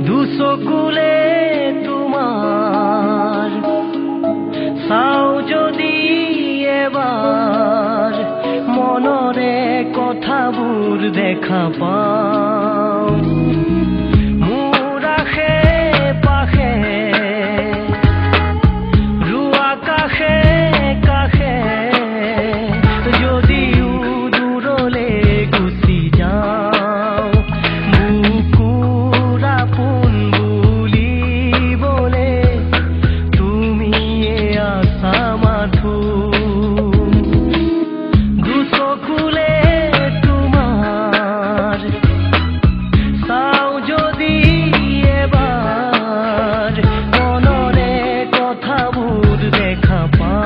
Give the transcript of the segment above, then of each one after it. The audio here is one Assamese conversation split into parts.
দুচকুলে তোমাৰ চাও যদি এবাৰ মনৰে কথাবোৰ দেখা পাওঁ মোৰ আশে পাশে ৰুৱা কাষে কাষে যদিও দূৰলে গুচি যাওঁ বুকুৰ আপোন বুলিবলে তুমিয়ে আছা মাথো দুচকুলে তোমাৰ চাও যদি এবাৰ মনৰে কথাবোৰ দেখা পাওঁ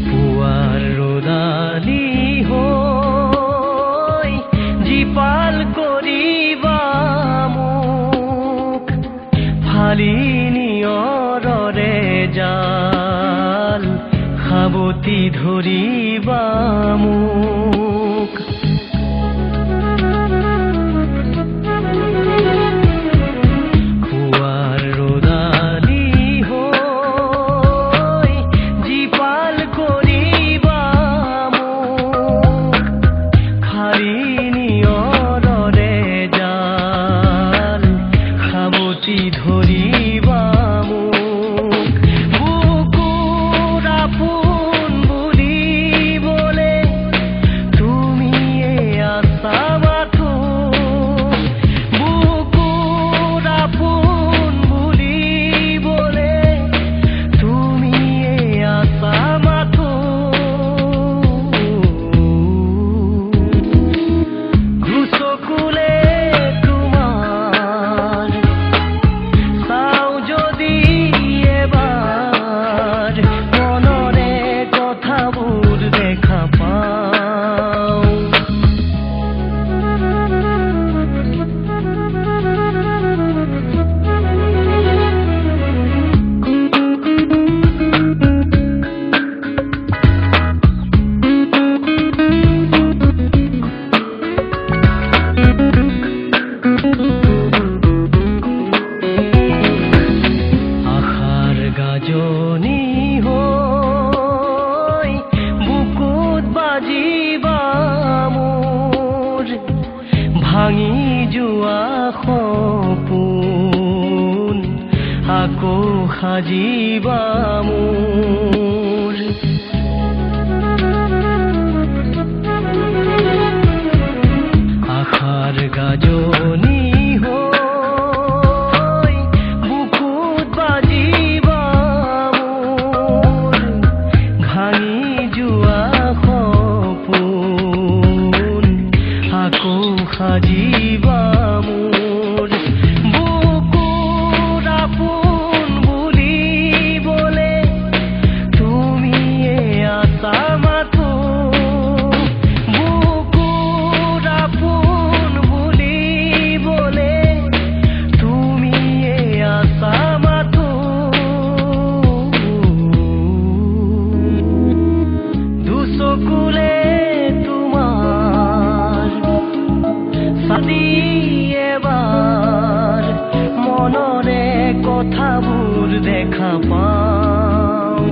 পুৱাৰ ৰ'দালি হৈ জীপাল কৰিবা মোক ফালি নিয়ৰৰে জাল সাৱটি ধৰিবা মোক পুৱাৰ ৰ'দালি হৈ জীপাল কৰিবা মোক ফালি নিয়ৰৰে জাল সাৱটি ধৰিবা মোক বুকুৰ আপোন বুলিবলে তুমিয়ে আছা মাথো বুকুৰ আপোন বুলিবলে তুমিয়ে আছা মাথো দুচকুলে তোমাৰ চাও যদি এবাৰ মনৰে কথাবোৰ দেখা পাওঁ আশাৰ গাজনি হৈ বুকুত বাজিবা মোৰ ভাঙি যোৱা সপোন আকৌ সাজিবা মোৰ আশাৰ গাজনি হৈ বুকুত বাজিবা মোৰ ভাঙি যোৱা সপোন আকৌ সাজিবা মোৰ বুকুৰ আপোন বুলিবলে তুমিয়ে আছা মাথো বুকুৰ আপোন বুলিবলে তুমিয়ে আছা মাথো দুচকুলে তোমাৰ চাদি এবাৰ মনৰে কথাবোৰ দেখা পাওঁ